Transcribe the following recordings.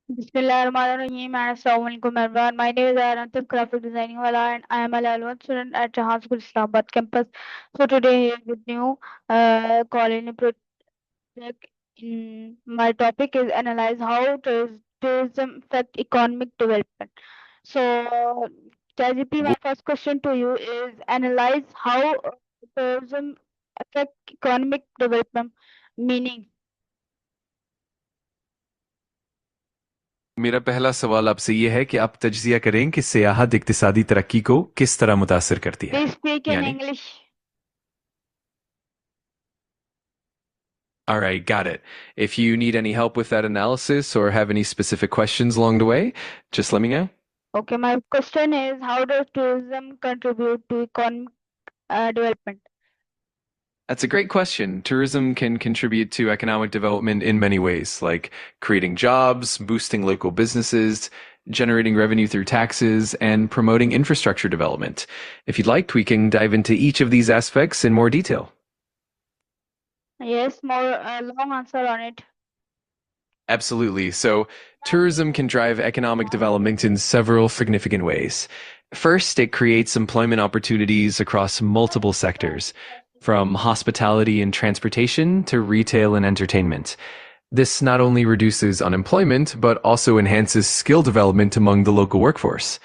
Bismillahirrahmanirrahim and Assalamualaikum everyone. My name is Arantif, graphic designing wala, and I am a level 1 student at Jahan School Islamabad campus. So today here with new colony project. My topic is analyze how tourism affect economic development. So Chatgpt, my first question to you is analyze how tourism affect economic development. Meaning, मेरा पहला सवाल आपसे ये है कि आप तज्जिया करें कि सियाहत इक्तिसादी तरक्की को किस तरह मुतासिर करती है please speak in यानी English. All right, got it. If you need any help with that analysis or have any specific questions along the way, just let me know. Okay, my question is how does tourism contribute to economic development? That's a great question. Tourism can contribute to economic development in many ways, like creating jobs, boosting local businesses, generating revenue through taxes, and promoting infrastructure development. If you'd like, we can dive into each of these aspects in more detail. Yes, more long answer on it. Absolutely. So, tourism can drive economic development in several significant ways. First, it creates employment opportunities across multiple sectors, from hospitality and transportation to retail and entertainment. This not only reduces unemployment, but also enhances skill development among the local workforce.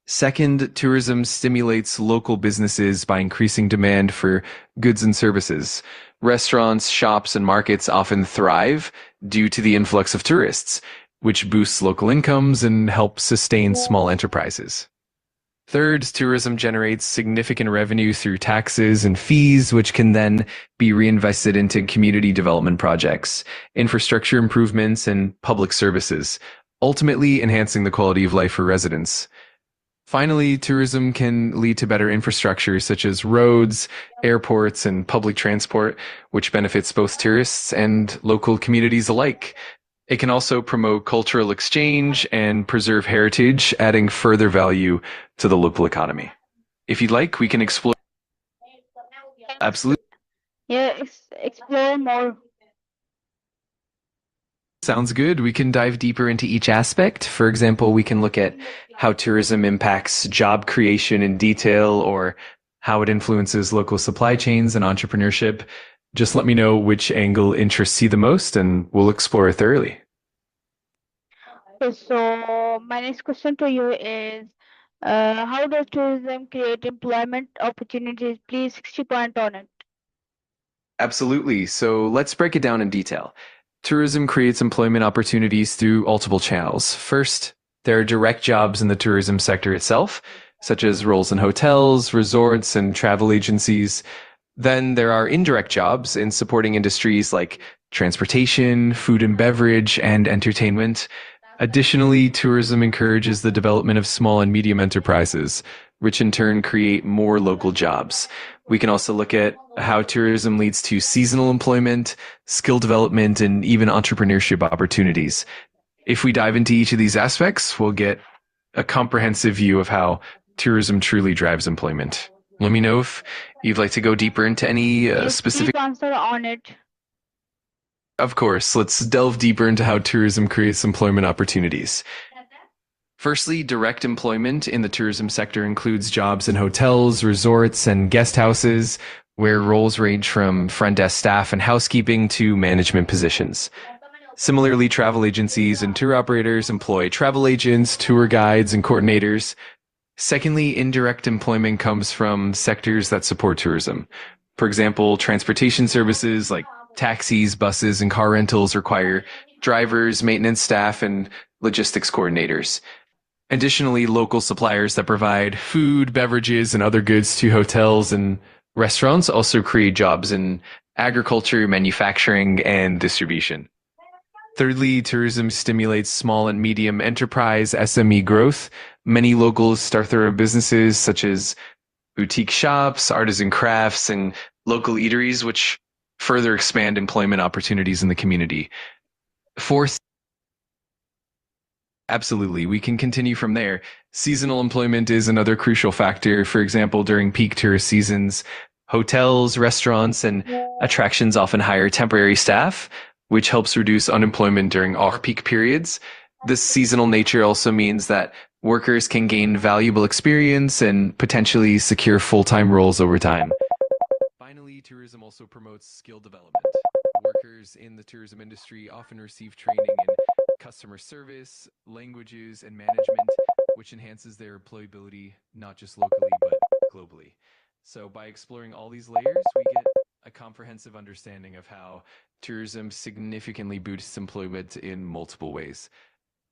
Second, tourism stimulates local businesses by increasing demand for goods and services. Restaurants, shops, and markets often thrive due to the influx of tourists, which boosts local incomes and helps sustain small enterprises. Third, tourism generates significant revenue through taxes and fees, which can then be reinvested into community development projects, infrastructure improvements, and public services, ultimately enhancing the quality of life for residents. Finally, tourism can lead to better infrastructure such as roads, airports, and public transport, which benefits both tourists and local communities alike. It can also promote cultural exchange and preserve heritage, adding further value to the local economy. If you'd like, we can explore. Absolutely. Yeah, explore more. Sounds good. We can dive deeper into each aspect. For example, we can look at how tourism impacts job creation in detail or how it influences local supply chains and entrepreneurship. Just let me know which angle interests you the most and we'll explore it thoroughly. Okay, so my next question to you is how does tourism create employment opportunities? Please 60 point on it. Absolutely. So let's break it down in detail. Tourism creates employment opportunities through multiple channels. First, there are direct jobs in the tourism sector itself, such as roles in hotels, resorts, and travel agencies. Then there are indirect jobs in supporting industries like transportation, food and beverage, and entertainment. Additionally, tourism encourages the development of small and medium enterprises, which in turn create more local jobs. We can also look at how tourism leads to seasonal employment, skill development, and even entrepreneurship opportunities. If we dive into each of these aspects, we'll get a comprehensive view of how tourism truly drives employment. Let me know if you'd like to go deeper into any Yes, specific. please answer on it. Of course, let's delve deeper into how tourism creates employment opportunities. Firstly, direct employment in the tourism sector includes jobs in hotels, resorts, and guest houses, where roles range from front desk staff and housekeeping to management positions. Similarly, travel agencies and tour operators employ travel agents, tour guides, and coordinators. Secondly, indirect employment comes from sectors that support tourism. For example, transportation services like taxis, buses, and car rentals require drivers, maintenance staff, and logistics coordinators. Additionally, local suppliers that provide food, beverages, and other goods to hotels and restaurants also create jobs in agriculture, manufacturing, and distribution. Thirdly, tourism stimulates small and medium enterprise SME growth. Many locals start their own businesses such as boutique shops, artisan crafts, and local eateries, which further expand employment opportunities in the community. Fourth, absolutely, we can continue from there. Seasonal employment is another crucial factor. For example, during peak tourist seasons, hotels, restaurants, and attractions often hire temporary staff, which helps reduce unemployment during off-peak periods. This seasonal nature also means that workers can gain valuable experience and potentially secure full-time roles over time. Finally, tourism also promotes skill development. Workers in the tourism industry often receive training in customer service, languages, and management, which enhances their employability not just locally but globally. So, by exploring all these layers, we get a comprehensive understanding of how tourism significantly boosts employment in multiple ways.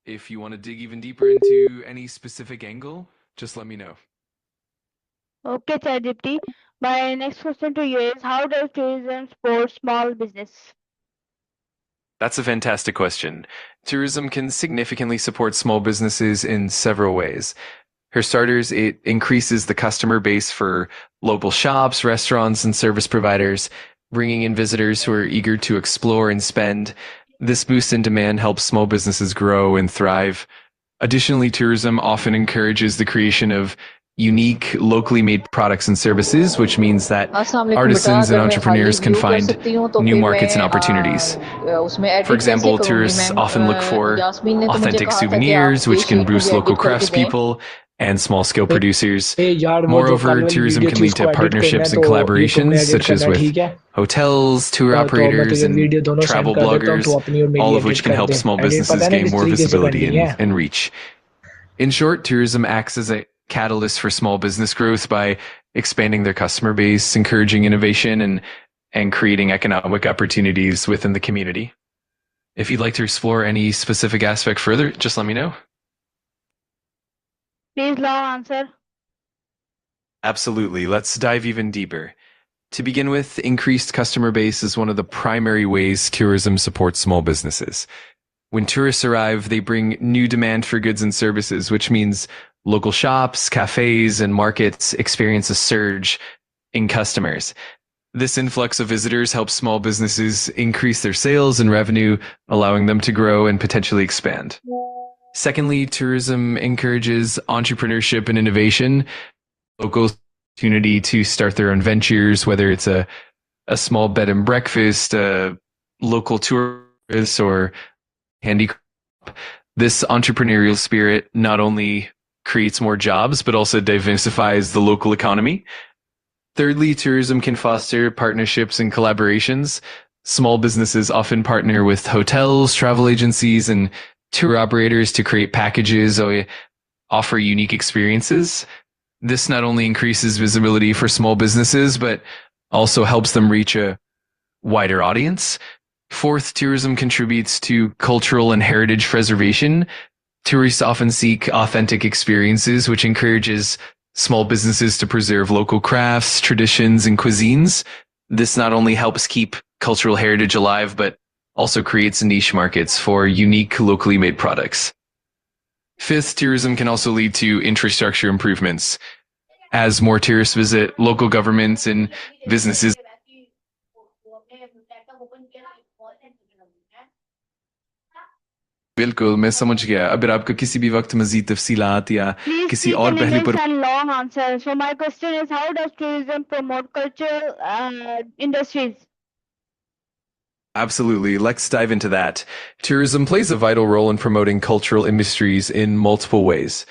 If you want to dig even deeper into any specific angle, just let me know. Okay, ChatGPT. My next question to you is, how does tourism support small business? That's a fantastic question. Tourism can significantly support small businesses in several ways. For starters, it increases the customer base for local shops, restaurants, and service providers, bringing in visitors who are eager to explore and spend. This boost in demand helps small businesses grow and thrive. Additionally, tourism often encourages the creation of unique, locally made products and services, which means that अस्सलाम वालेकुम बेटा, artisans and अगर मैं highly entrepreneurs can view कर find सकती हूँ तो new फिर markets and मैं opportunities. उसमें For एडिट कैसे example, करूँगी tourists ma'am? often look for Yasmin ने तो मुझे authentic कहा था कि आप souvenirs, ये which can शेप boost मुझे local एडिट करके दें। craftspeople and small scale A, producers. यार वो जो कल Moreover, वाली tourism वीडियो can थी lead to उसको एडिट करना है, partnerships and तो ये तुमने collaborations, एडिट such करना as है, with ठीक है? hotels, tour तो मैं operators, तुझे and वीडियो दोनों सेंड travel कर देता हूँ, तो bloggers, अपनी और मेरी all of edit which can कर help दे। small एडिट पता businesses है ना gain किस more तरीके से visibility करनी है? and reach. In short, tourism acts as a catalyst for small business growth by expanding their customer base, encouraging innovation, and creating economic opportunities within the community. If you'd like to explore any specific aspect further, just let me know. Please allow answer. Absolutely. Let's dive even deeper. To begin with, increased customer base is one of the primary ways tourism supports small businesses. When tourists arrive, they bring new demand for goods and services, which means local shops, cafes, and markets experience a surge in customers. This influx of visitors helps small businesses increase their sales and revenue, allowing them to grow and potentially expand. Secondly, tourism encourages entrepreneurship and innovation. Locals opportunity to start their own ventures, whether it's a small bed and breakfast, a local tourist, or handicraft. This entrepreneurial spirit not only creates more jobs, but also diversifies the local economy. Thirdly, tourism can foster partnerships and collaborations. Small businesses often partner with hotels, travel agencies, and tour operators to create packages or offer unique experiences. This not only increases visibility for small businesses, but also helps them reach a wider audience. Fourth, tourism contributes to cultural and heritage preservation. Tourists often seek authentic experiences, which encourages small businesses to preserve local crafts, traditions, and cuisines. This not only helps keep cultural heritage alive, but also creates niche markets for unique, locally made products. Fifth, tourism can also lead to infrastructure improvements. As more tourists visit, local governments and businesses बिल्कुल मैं समझ गया अगर आपको किसी भी वक्त मजीद तफसीलात या Please किसी speak और in पहलू English पर and long answer. So my question is, how does tourism promote cultural industries? Absolutely. Let's dive into that. Tourism plays a vital role in promoting cultural industries in multiple ways.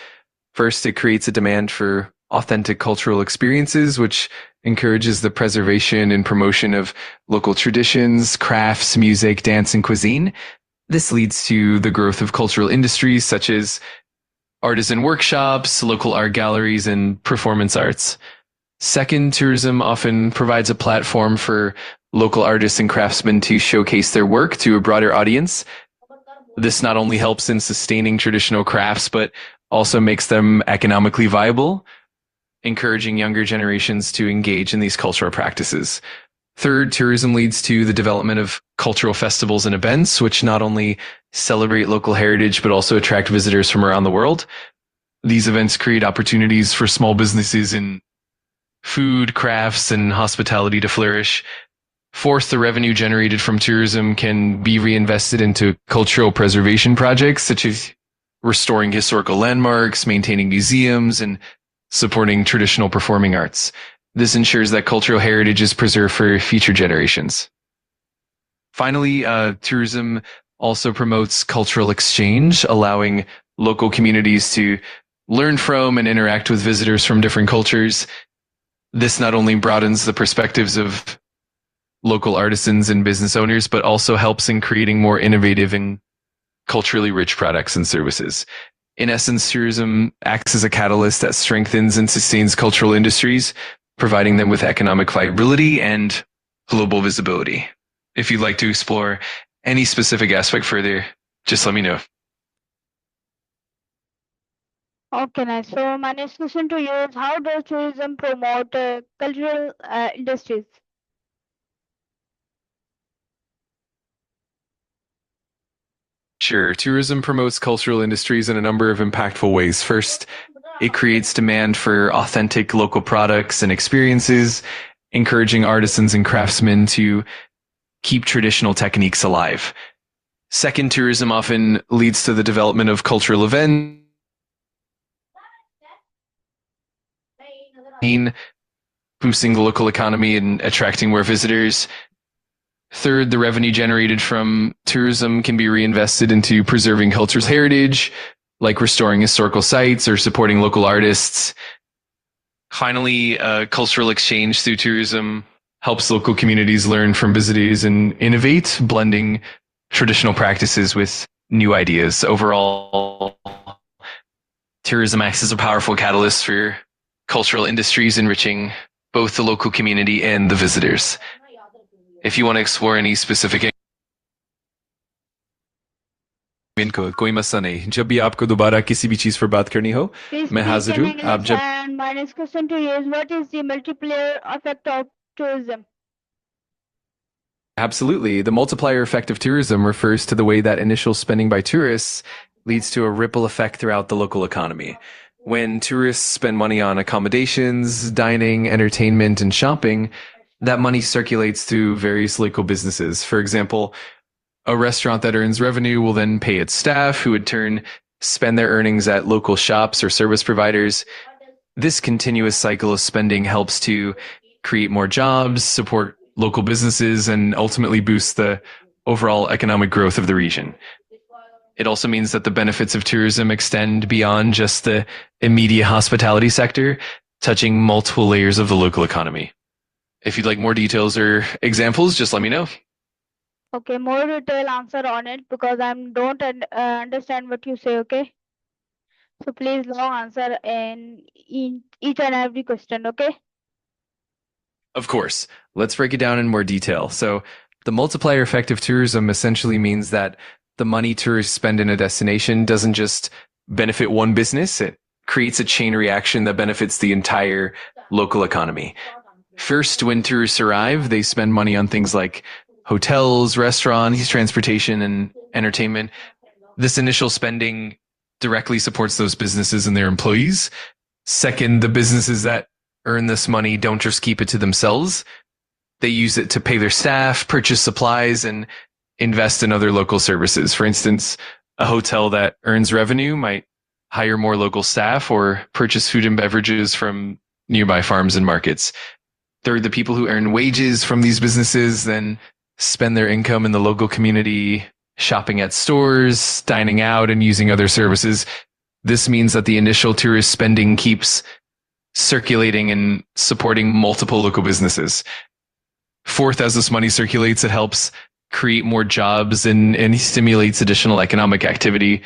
First, it creates a demand for authentic cultural experiences, which encourages the preservation and promotion of local traditions, crafts, music, dance, and cuisine. This leads to the growth of cultural industries such as artisan workshops, local art galleries, and performance arts. Second, tourism often provides a platform for local artists and craftsmen to showcase their work to a broader audience. This not only helps in sustaining traditional crafts, but also makes them economically viable, encouraging younger generations to engage in these cultural practices. Third, tourism leads to the development of cultural festivals and events, which not only celebrate local heritage, but also attract visitors from around the world. These events create opportunities for small businesses in food, crafts, and hospitality to flourish. Fourth, the revenue generated from tourism can be reinvested into cultural preservation projects, such as restoring historical landmarks, maintaining museums, and supporting traditional performing arts. This ensures that cultural heritage is preserved for future generations. Finally, tourism also promotes cultural exchange, allowing local communities to learn from and interact with visitors from different cultures. This not only broadens the perspectives of local artisans and business owners, but also helps in creating more innovative and culturally rich products and services. In essence, tourism acts as a catalyst that strengthens and sustains cultural industries, providing them with economic viability and global visibility. If you'd like to explore any specific aspect further, just let me know. Okay, nice. So my next question to you is, how does tourism promote cultural industries? Sure, tourism promotes cultural industries in a number of impactful ways. First, it creates demand for authentic local products and experiences, encouraging artisans and craftsmen to keep traditional techniques alive. Second, tourism often leads to the development of cultural events, boosting the local economy and attracting more visitors. Third, the revenue generated from tourism can be reinvested into preserving culture's heritage, like restoring historical sites or supporting local artists. Finally, cultural exchange through tourism helps local communities learn from visitors and innovate, blending traditional practices with new ideas. Overall, tourism acts as a powerful catalyst for cultural industries, enriching both the local community and the visitors. If you want to explore any specific को कोई मसला नहीं जब भी आपको दोबारा किसी भी चीज पर बात करनी हो Please मैं speak हाजिर in हूँ आप English. जब And my next question to you is, what is the multiplier effect of tourism? Absolutely. The multiplier effect of tourism refers to the way that initial spending by tourists leads to a ripple effect throughout the local economy. When tourists spend money on accommodations, dining, entertainment, and shopping, that money circulates through various local businesses. For example, a restaurant that earns revenue will then pay its staff, who in turn spend their earnings at local shops or service providers. This continuous cycle of spending helps to create more jobs, support local businesses, and ultimately boost the overall economic growth of the region. It also means that the benefits of tourism extend beyond just the immediate hospitality sector, touching multiple layers of the local economy. If you'd like more details or examples, just let me know. Okay, more detailed answer on it because I don't understand what you say. Okay, so please long answer in each and every question. Okay. Of course. Let's break it down in more detail. So, the multiplier effect of tourism essentially means that the money tourists spend in a destination doesn't just benefit one business, it creates a chain reaction that benefits the entire local economy. First, when tourists arrive, they spend money on things like hotels, restaurants, transportation, and entertainment. This initial spending directly supports those businesses and their employees. Second, the businesses that earn this money don't just keep it to themselves. They use it to pay their staff, purchase supplies, and invest in other local services. For instance, a hotel that earns revenue might hire more local staff or purchase food and beverages from nearby farms and markets. Third, the people who earn wages from these businesses then spend their income in the local community, shopping at stores, dining out, and using other services. This means that the initial tourist spending keeps circulating and supporting multiple local businesses. Fourth, as this money circulates, it helps create more jobs and stimulates additional economic activity.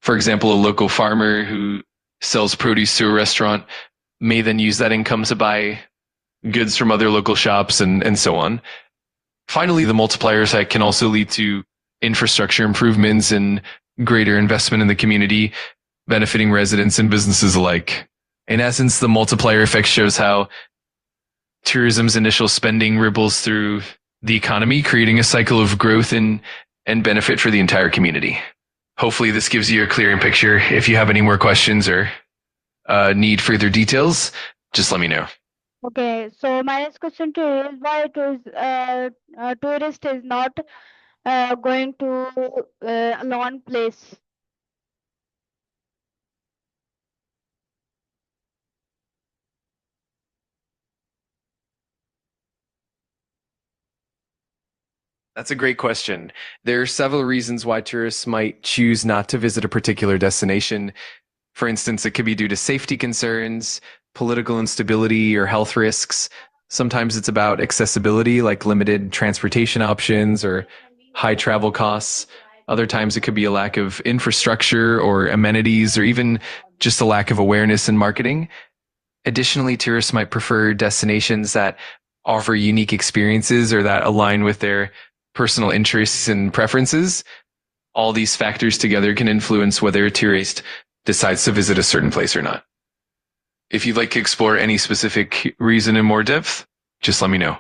For example, a local farmer who sells produce to a restaurant may then use that income to buy goods from other local shops and so on. Finally, the multiplier effect can also lead to infrastructure improvements and greater investment in the community, benefiting residents and businesses alike. In essence, the multiplier effect shows how tourism's initial spending ripples through the economy, creating a cycle of growth and benefit for the entire community. Hopefully, this gives you a clearer picture. If you have any more questions or need further details, just let me know. Okay, so my next question to you is, why tourist is not going to a lone place? That's a great question. There are several reasons why tourists might choose not to visit a particular destination. For instance, it could be due to safety concerns, political instability, or health risks. Sometimes it's about accessibility, like limited transportation options or high travel costs. Other times it could be a lack of infrastructure or amenities, or even just a lack of awareness in marketing. Additionally, tourists might prefer destinations that offer unique experiences or that align with their personal interests and preferences. All these factors together can influence whether a tourist decides to visit a certain place or not. If you'd like to explore any specific reason in more depth, just let me know.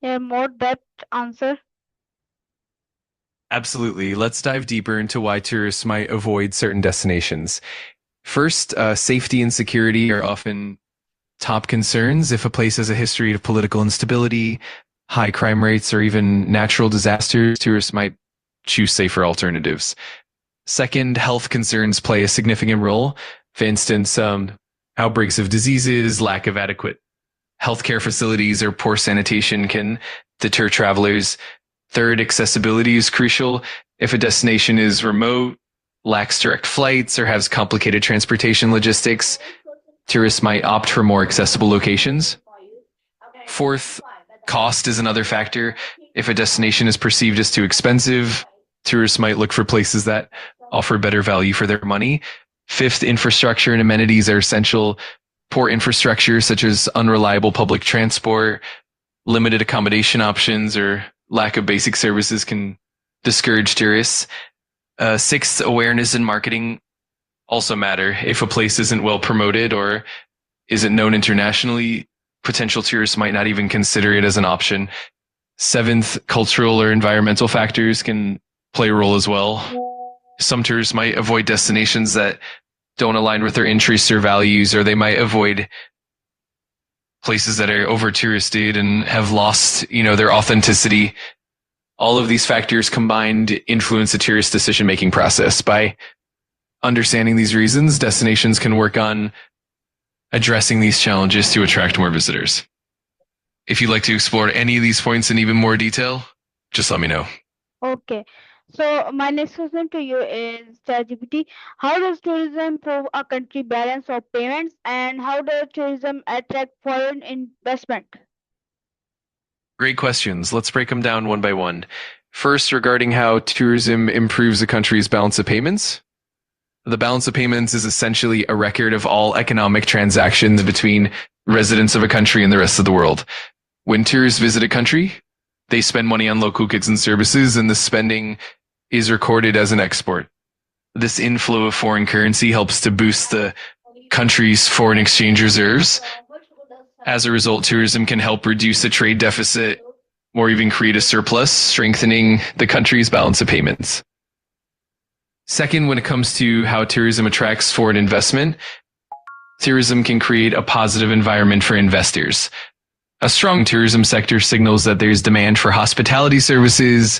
Yeah, more depth answer. Absolutely. Let's dive deeper into why tourists might avoid certain destinations. First, safety and security are often top concerns. If a place has a history of political instability, high crime rates, or even natural disasters, tourists might choose safer alternatives. Second, health concerns play a significant role. For instance, outbreaks of diseases, lack of adequate healthcare facilities, or poor sanitation can deter travelers. Third, accessibility is crucial. If a destination is remote, lacks direct flights, or has complicated transportation logistics, tourists might opt for more accessible locations. Fourth, cost is another factor. If a destination is perceived as too expensive, tourists might look for places that offer better value for their money. Fifth, infrastructure and amenities are essential. Poor infrastructure, such as unreliable public transport, limited accommodation options, or lack of basic services, can discourage tourists. Sixth, awareness and marketing also matter. If a place isn't well promoted or isn't known internationally, potential tourists might not even consider it as an option. Seventh, cultural or environmental factors can play a role as well. Some tourists might avoid destinations that don't align with their interests or values, or they might avoid places that are over touristed and have lost, their authenticity. All of these factors combined influence the tourist decision-making process. By understanding these reasons, destinations can work on addressing these challenges to attract more visitors. If you'd like to explore any of these points in even more detail, just let me know. Okay. So my next question to you is Chatgpt. How does tourism improve a country balance of payments, and how does tourism attract foreign investment? Great questions. Let's break them down one by one. First, regarding how tourism improves a country's balance of payments. The balance of payments is essentially a record of all economic transactions between residents of a country and the rest of the world. When tourists visit a country, they spend money on local goods and services, and the spending is recorded as an export. This inflow of foreign currency helps to boost the country's foreign exchange reserves. As a result, tourism can help reduce the trade deficit or even create a surplus, strengthening the country's balance of payments. Second, when it comes to how tourism attracts foreign investment, tourism can create a positive environment for investors. A strong tourism sector signals that there's demand for hospitality services,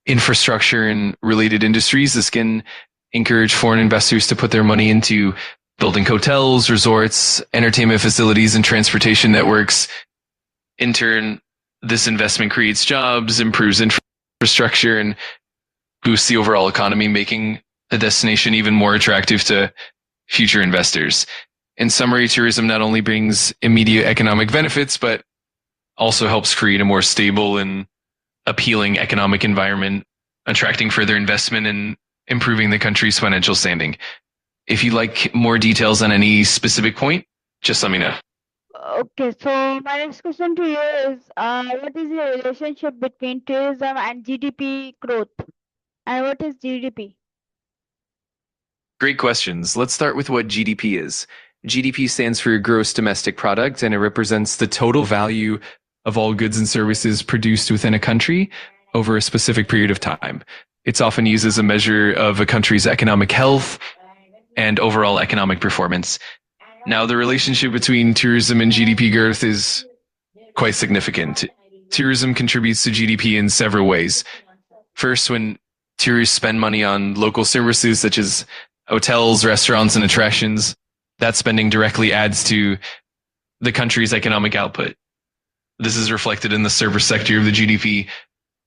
infrastructure, and related industries. This can encourage foreign investors to put their money into building hotels, resorts, entertainment facilities, and transportation networks. In turn, this investment creates jobs, improves infrastructure, and boosts the overall economy, making the destination even more attractive to future investors. In summary, tourism not only brings immediate economic benefits, but also helps create a more stable and appealing economic environment, attracting further investment and improving the country's financial standing. If you'd like more details on any specific point, just let me know. Okay, so my next question to you is what is the relationship between tourism and GDP growth? And what is GDP? Great questions. Let's start with what GDP is. GDP stands for gross domestic product, and it represents the total value of all goods and services produced within a country over a specific period of time. It's often used as a measure of a country's economic health and overall economic performance. Now, the relationship between tourism and GDP growth is quite significant. Tourism contributes to GDP in several ways. First, when tourists spend money on local services such as hotels, restaurants, and attractions, that spending directly adds to the country's economic output. This is reflected in the service sector of the GDP.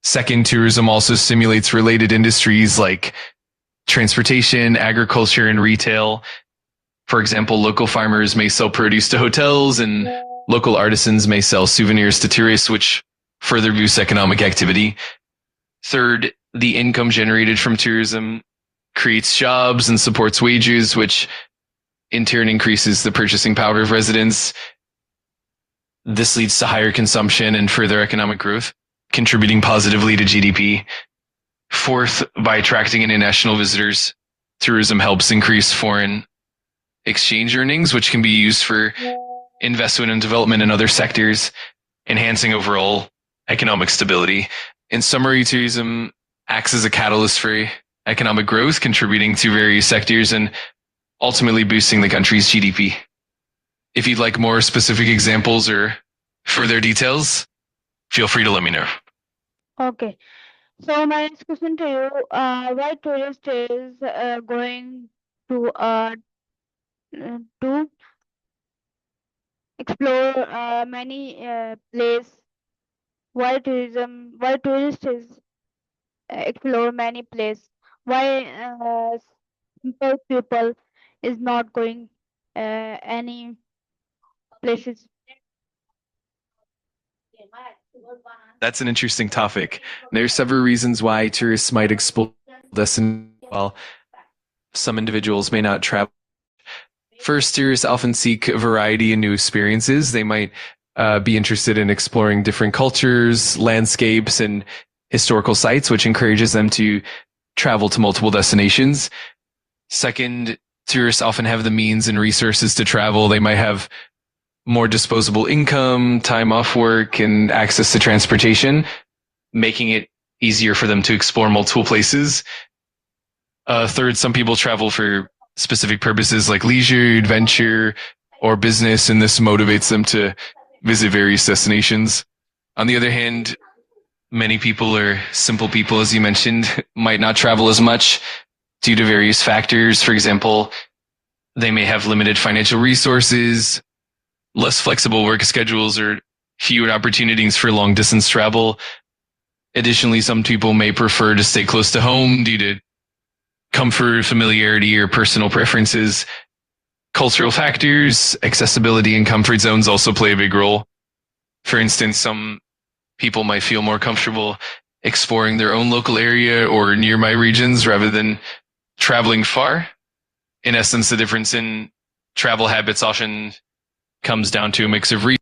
Second, tourism also stimulates related industries like transportation, agriculture, and retail. For example, local farmers may sell produce to hotels and local artisans may sell souvenirs to tourists, which further boosts economic activity. Third, the income generated from tourism creates jobs and supports wages, which in turn increases the purchasing power of residents. This leads to higher consumption and further economic growth, contributing positively to GDP. Fourth, by attracting international visitors, tourism helps increase foreign exchange earnings, which can be used for investment and development in other sectors, enhancing overall economic stability. In summary, tourism acts as a catalyst for economic growth, contributing to various sectors and ultimately boosting the country's GDP. If you'd like more specific examples or further details, feel free to let me know. Okay. So my next question to you, why tourist is going to explore many place? Why tourist is explore many place? Why simple people is not going any places? That's an interesting topic. There are several reasons why tourists might explore destinations while some individuals may not travel. First, tourists often seek variety and new experiences. They might be interested in exploring different cultures, landscapes, and historical sites, which encourages them to travel to multiple destinations. Second, tourists often have the means and resources to travel. They might have more disposable income, time off work, and access to transportation, making it easier for them to explore multiple places. Third, some people travel for specific purposes like leisure, adventure, or business, and this motivates them to visit various destinations. On the other hand, many people or simple people, as you mentioned, might not travel as much due to various factors. For example, they may have limited financial resources, less flexible work schedules, or fewer opportunities for long distance travel. Additionally, some people may prefer to stay close to home due to comfort, familiarity, or personal preferences. Cultural factors, accessibility, and comfort zones also play a big role. For instance, some people might feel more comfortable exploring their own local area or nearby regions rather than traveling far. In essence, the difference in travel habits often comes down to a mix of reasons.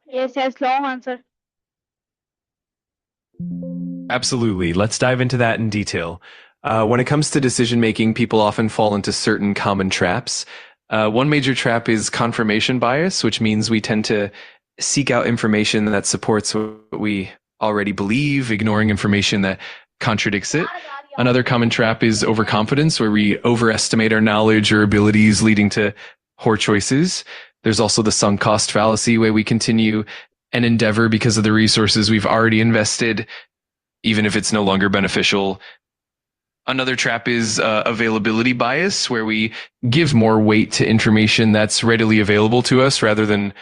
Yes, yes, long answer. Absolutely. Let's dive into that in detail. When it comes to decision making, people often fall into certain common traps. One major trap is confirmation bias, which means we tend to seek out information that supports what we already believe, ignoring information that contradicts it. Another common trap is overconfidence, where we overestimate our knowledge or abilities, leading to poor choices. There's also the sunk cost fallacy, where we continue an endeavor because of the resources we've already invested, even if it's no longer beneficial. Another trap is availability bias, where we give more weight to information that's readily available to us rather than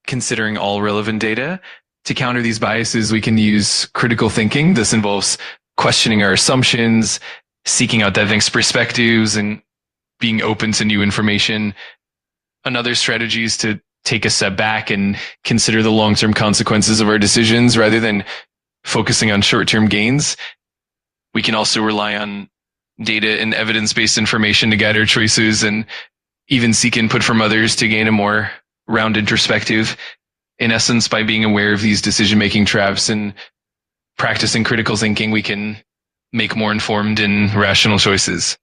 considering all relevant data. To counter these biases, we can use critical thinking. This involves questioning our assumptions, seeking out diverse perspectives, and being open to new information. Another strategy is to take a step back and consider the long-term consequences of our decisions rather than focusing on short-term gains. We can also rely on data and evidence-based information to guide our choices and even seek input from others to gain a more rounded perspective. In essence, by being aware of these decision-making traps and practicing critical thinking, we can make more informed and rational choices.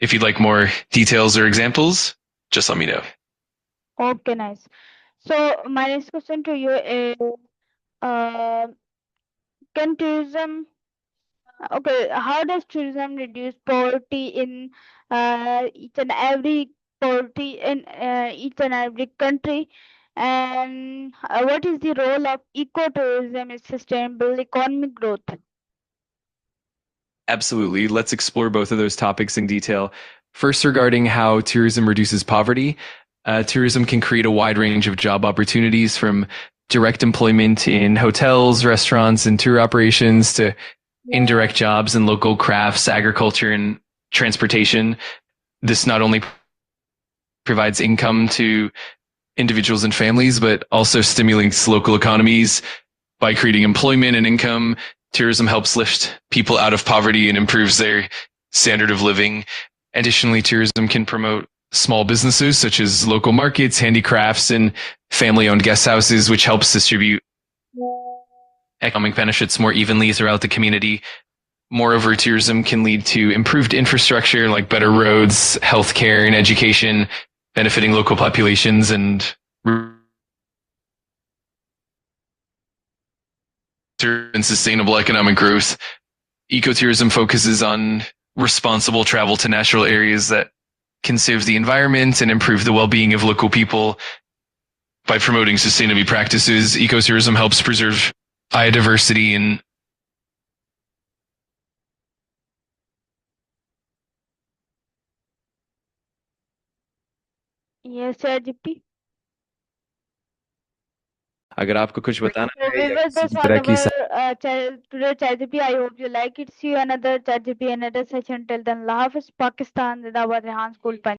If you'd like more details or examples, just let me know. Okay, nice. So my next question to you is, uh, can tourism, okay, how does tourism reduce poverty in each and every poverty in each and every country? And what is the role of ecotourism in sustainable economic growth? Absolutely. Let's explore both of those topics in detail. First, regarding how tourism reduces poverty, tourism can create a wide range of job opportunities from direct employment in hotels, restaurants, and tour operations to indirect jobs in local crafts, agriculture, and transportation. This not only provides income to individuals and families, but also stimulates local economies by creating employment and income. Tourism helps lift people out of poverty and improves their standard of living. Additionally, tourism can promote small businesses such as local markets, handicrafts, and family owned guest houses, which helps distribute economic benefits more evenly throughout the community. Moreover, tourism can lead to improved infrastructure like better roads, healthcare, and education, benefiting local populations and sustainable economic growth. Ecotourism focuses on responsible travel to natural areas that conserve the environment and improve the well-being of local people. By promoting sustainable practices, ecotourism helps preserve biodiversity and Yes, ChatGPT. अगर आपको कुछ बताना So है we या will किसी just भी talk तरह की about today ChatGPT. I hope you like it. See you another ChatGPT another session. Till then, Allah Hafiz, Pakistan, Zindabad, Rehan School, Punjab.